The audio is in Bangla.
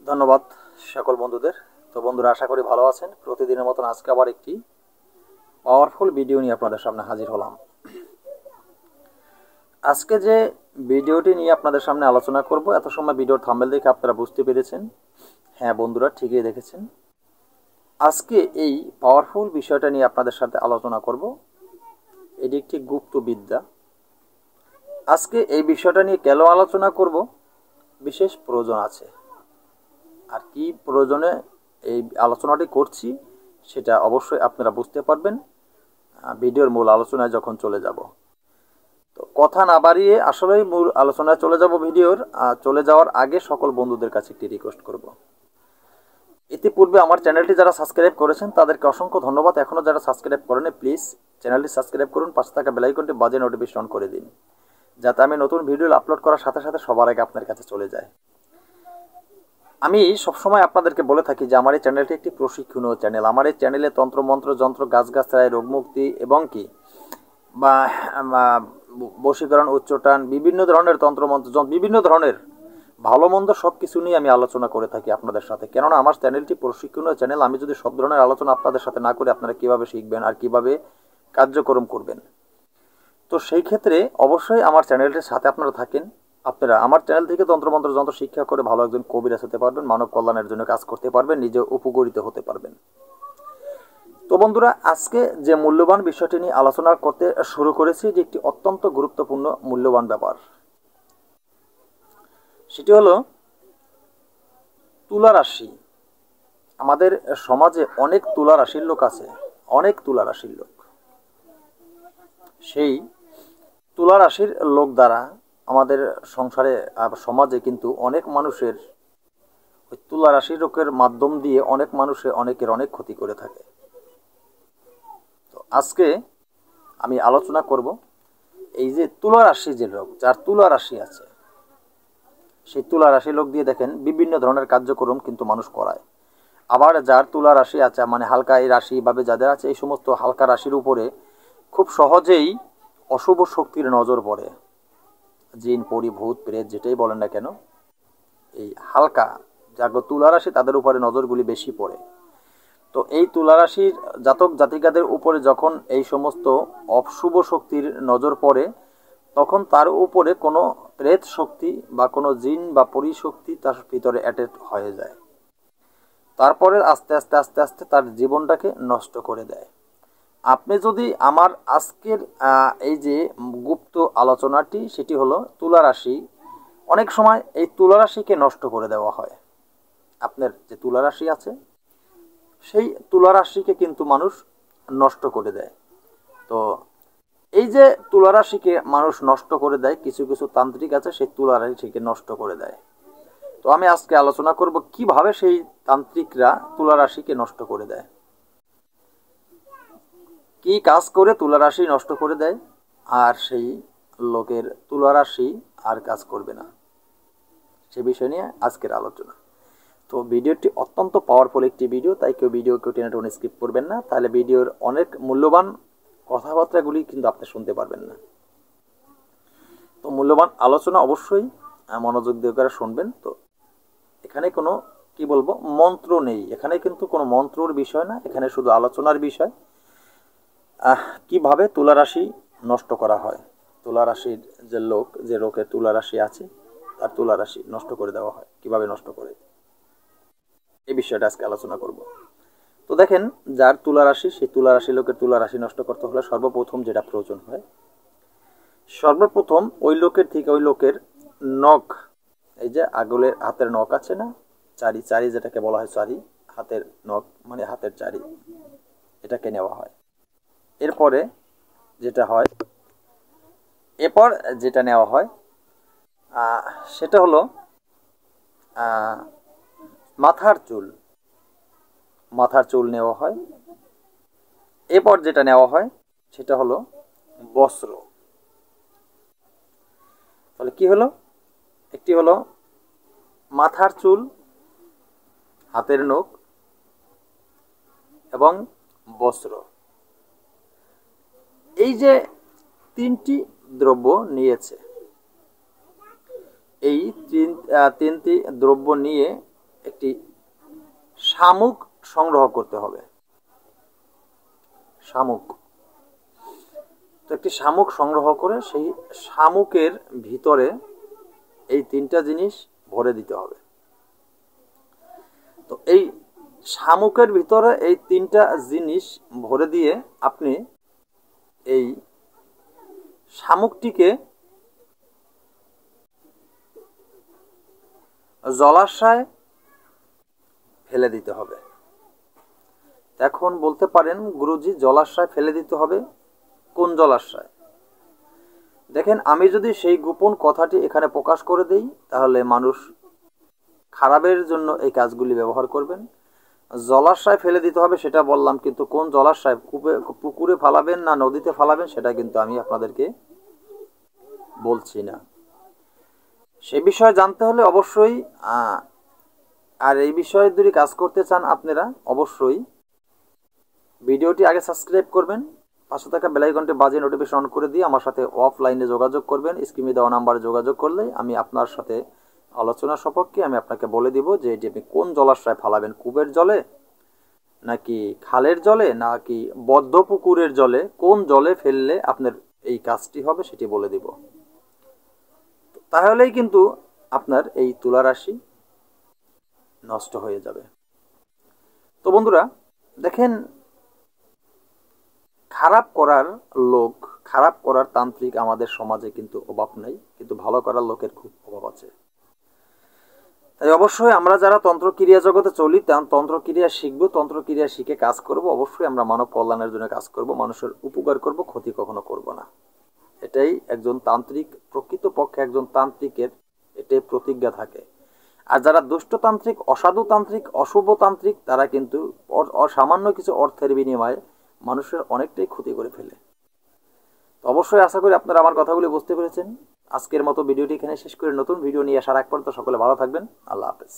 ধন্যবাদ সকল বন্ধুদের। তো বন্ধুরা, আশা করি ভালো আছেন। প্রতিদিনের মতন আজকে আবার একটি পাওয়ারফুল ভিডিও নিয়ে আপনাদের সামনে হাজির হলাম। আজকে যে ভিডিওটি নিয়ে আপনাদের সামনে আলোচনা করব, এত সময় ভিডিওর থাম্বনেল দেখে আপনারা বুঝতে পেরেছেন। হ্যাঁ বন্ধুরা, ঠিকই দেখেছেন। আজকে এই পাওয়ারফুল বিষয়টা নিয়ে আপনাদের সাথে আলোচনা করব। এটি একটি গুপ্ত বিদ্যা। আজকে এই বিষয়টা নিয়ে কেন আলোচনা করব, বিশেষ প্রয়োজন আছে। আর কি প্রয়োজনে এই আলোচনাটি করছি সেটা অবশ্যই আপনারা বুঝতে পারবেন ভিডিওর মূল আলোচনায় যখন চলে যাব। তো কথা না বাড়িয়ে আসলেই মূল আলোচনায় চলে যাব। ভিডিওর চলে যাওয়ার আগে সকল বন্ধুদের কাছে একটি রিকোয়েস্ট করব। ইতিপূর্বে আমার চ্যানেলটি যারা সাবস্ক্রাইব করেছেন তাদেরকে অসংখ্য ধন্যবাদ। এখনও যারা সাবস্ক্রাইব করেন প্লিজ চ্যানেলটি সাবস্ক্রাইব করুন, পাশে থাকা বেল আইকনটি বাজিয়ে নোটিফিকেশন অন করে দিন, যাতে আমি নতুন ভিডিও আপলোড করার সাথে সাথে সবার আগে আপনার কাছে চলে যায়। আমি সবসময় আপনাদেরকে বলে থাকি যে আমার এই চ্যানেলটি একটি প্রশিক্ষণীয় চ্যানেল। আমার এই চ্যানেলে তন্ত্রমন্ত্র, যন্ত্র, গাছগাছড়ায় রোগমুক্তি এবং কি বা বশীকরণ, উচ্চাটন, বিভিন্ন ধরনের তন্ত্রমন্ত্র, বিভিন্ন ধরনের ভালো মন্দ সব কিছু নিয়ে আমি আলোচনা করে থাকি আপনাদের সাথে। কেননা আমার চ্যানেলটি প্রশিক্ষণীয় চ্যানেল। আমি যদি সব ধরনের আলোচনা আপনাদের সাথে না করি, আপনারা কীভাবে শিখবেন আর কীভাবে কার্যক্রম করবেন? তো সেই ক্ষেত্রে অবশ্যই আমার চ্যানেলটির সাথে আপনারা থাকেন। আপনারা আমার চ্যানেল থেকে তন্ত্রমন্ত্র, যন্ত্র শিক্ষা করে ভালো একজন কবিরাজ হতে পারবেন, মানব কল্যাণের জন্য কাজ করতে পারবেন, নিজে উপকৃত হতে পারবেন। তো বন্ধুরা, আজকে যে মূল্যবান বিষয়টি নিয়ে আলোচনা করতে শুরু করেছি, যে একটি অত্যন্ত গুরুত্বপূর্ণ মূল্যবান ব্যাপার, সেটি হলো তুলা রাশি। আমাদের সমাজে অনেক তুলা রাশির লোক আছে, অনেক তুলা রাশির লোক। সেই তুলা রাশির লোক দ্বারা আমাদের সংসারে সমাজে কিন্তু অনেক মানুষের ওই তুলা রাশির লোকের মাধ্যম দিয়ে অনেকের অনেক ক্ষতি করে থাকে। তো আজকে আমি আলোচনা করব এই যে তুলা রাশি, যে লোক যার তুলা রাশি আছে, সেই তুলা রাশি লোক দিয়ে দেখেন বিভিন্ন ধরনের কার্যক্রম কিন্তু মানুষ করায়। আবার যার তুলা রাশি আছে, মানে হালকা এই রাশি ভাবে যাদের আছে, এই সমস্ত হালকা রাশির উপরে খুব সহজেই অশুভ শক্তির নজর পড়ে। জিন, পরি, ভূত, প্রেত যেটাই বলেন না কেন, এই হালকা যাগো তুলা রাশি তাদের উপরে নজরগুলি বেশি পড়ে। তো এই তুলা রাশির জাতক জাতিকাদের উপরে যখন এই সমস্ত অশুভ শক্তির নজর পড়ে, তখন তার উপরে কোনো প্রেত শক্তি বা কোনো জিন বা পরিশক্তি তার ভিতরে অ্যাটাচ হয়ে যায়। তারপরে আস্তে আস্তে আস্তে আস্তে তার জীবনটাকে নষ্ট করে দেয়। আপনি যদি আমার আজকের এই যে গুপ্ত আলোচনাটি, সেটি হলো তুলা রাশি। অনেক সময় এই তুলা রাশিকে নষ্ট করে দেওয়া হয়। আপনার যে তুলা রাশি আছে, সেই তুলা রাশিকে কিন্তু মানুষ নষ্ট করে দেয়। তো এই যে তুলা রাশিকে মানুষ নষ্ট করে দেয়, কিছু কিছু তান্ত্রিক আছে সেই তুলা রাশিকে নষ্ট করে দেয়। তো আমি আজকে আলোচনা করব কিভাবে সেই তান্ত্রিকরা তুলা রাশিকে নষ্ট করে দেয়, কি কাজ করে তুলা রাশি নষ্ট করে দেয়, আর সেই লোকের তুলা রাশি আর কাজ করবে না, সে বিষয় নিয়ে আজকের আলোচনা। তো ভিডিওটি অত্যন্ত পাওয়ারফুল একটি ভিডিও, তাই কেউ ভিডিওকে টেনে টেনে স্কিপ করবেন না, তাহলে ভিডিওর অনেক মূল্যবান কথাবার্তাগুলি কিন্তু আপনি শুনতে পারবেন না। তো মূল্যবান আলোচনা অবশ্যই মনোযোগ দিয়ে করে শুনবেন। তো এখানে কোনো কি বলবো মন্ত্র নেই, এখানে কিন্তু কোনো মন্ত্রর বিষয় না, এখানে শুধু আলোচনার বিষয়। কিভাবে তুলা রাশি নষ্ট করা হয়, তুলা রাশির যে লোকের তুলা রাশি আছে, তার তুলা রাশি নষ্ট করে দেওয়া হয়, কিভাবে নষ্ট করে, এই বিষয়টা আজকে আলোচনা করব। তো দেখেন, যার তুলা রাশি, সেই তুলা রাশি লোকের তুলা রাশি নষ্ট করতে হলে সর্বপ্রথম যেটা প্রয়োজন হয়, সর্বপ্রথম ওই লোকের থেকে ওই লোকের নখ, এই যে আঙুলের হাতের নখ আছে না, চারি যেটাকে বলা হয় চারি, হাতের নখ মানে হাতের চারি, এটাকে নেওয়া হয়। এরপরে যেটা নেওয়া হয় সেটা হলো মাথার চুল নেওয়া হয়। এরপর যেটা নেওয়া হয় সেটা হলো বস্ত্র। তাহলে কি হলো, একটি হলো মাথার চুল, হাতের নখ এবং বস্ত্র। এই যে তিনটি দ্রব্য নিয়েছে, এই তিনটি দ্রব্য নিয়ে একটি শামুক সংগ্রহ করতে হবে। শামুক, তো একটি শামুক সংগ্রহ করে সেই শামুকের ভিতরে এই 3টা জিনিস ভরে দিতে হবে। তো এই শামুকের ভিতরে এই 3টা জিনিস ভরে দিয়ে আপনি এই শামুকটিকে জলাশয়ে ফেলে দিতে হবে। এখন বলতে পারেন, গুরুজি জলাশয়ে ফেলে দিতে হবে, কোন জলাশয়? দেখেন, আমি যদি সেই গোপন কথাটি এখানে প্রকাশ করে দেই, তাহলে মানুষ খারাপের জন্য এই কাজগুলি ব্যবহার করবেন। জলাশয় ফেলে দিতে হবে সেটা বললাম, কিন্তু কোন জলাশয়, পুকুরে ফালাবেন না নদীতে ফালাবেন সেটা কিন্তু আমি আপনাদেরকে বলছি না। সে বিষয়ে জানতে হলে অবশ্যই, আর এই বিষয়ে যদি কাজ করতে চান আপনারা, অবশ্যই ভিডিওটি আগে সাবস্ক্রাইব করবেন, পাশে থাকা বেল আইকনটি বাজিয়ে নোটিফিকেশন অন করে দিয়ে আমার সাথে অফলাইনে যোগাযোগ করবেন। স্ক্রিনে দেওয়া নাম্বারে যোগাযোগ করলে আমি আপনার সাথে আলোচনা সপক্ষে আমি আপনাকে বলে দিব যে এটি আপনি কোন জলাশয়ে ফালাবেন, কূপের জলে নাকি খালের জলে নাকি বদ্ধ পুকুরের জলে, কোন জলে ফেললে আপনার এই কাজটি হবে সেটি বলে দিব। তাহলেই কিন্তু আপনার এই তুলা রাশি নষ্ট হয়ে যাবে। তো বন্ধুরা দেখেন, খারাপ করার লোক, খারাপ করার তান্ত্রিক আমাদের সমাজে কিন্তু অভাব নাই, কিন্তু ভালো করার লোকের খুব অভাব আছে। তাই অবশ্যই আমরা যারা তন্ত্রক্রিয়া জগতে চলি, তন্ত্রক্রিয়া শিখবো, তন্ত্রক্রিয়া শিখে কাজ করব। অবশ্যই আমরা মানব কল্যাণের জন্য কাজ করব, মানুষের উপকার করব, ক্ষতি কখনো করব না। এটাই একজন তান্ত্রিক, প্রকৃতপক্ষে একজন তান্ত্রিকের এটাই প্রতিজ্ঞা থাকে। আর যারা দুষ্টতান্ত্রিক, অসাধু তান্ত্রিক, অশুভ তান্ত্রিক, তারা কিন্তু সামান্য কিছু অর্থের বিনিময়ে মানুষের অনেকটাই ক্ষতি করে ফেলে। তো অবশ্যই আশা করি আপনারা আমার কথাগুলি বুঝতে পেরেছেন। আজকের মতো ভিডিওটি এখানে শেষ করে নতুন ভিডিও নিয়ে আসার আগ পর্যন্ত সকলে ভালো থাকবেন। আল্লাহ হাফেজ।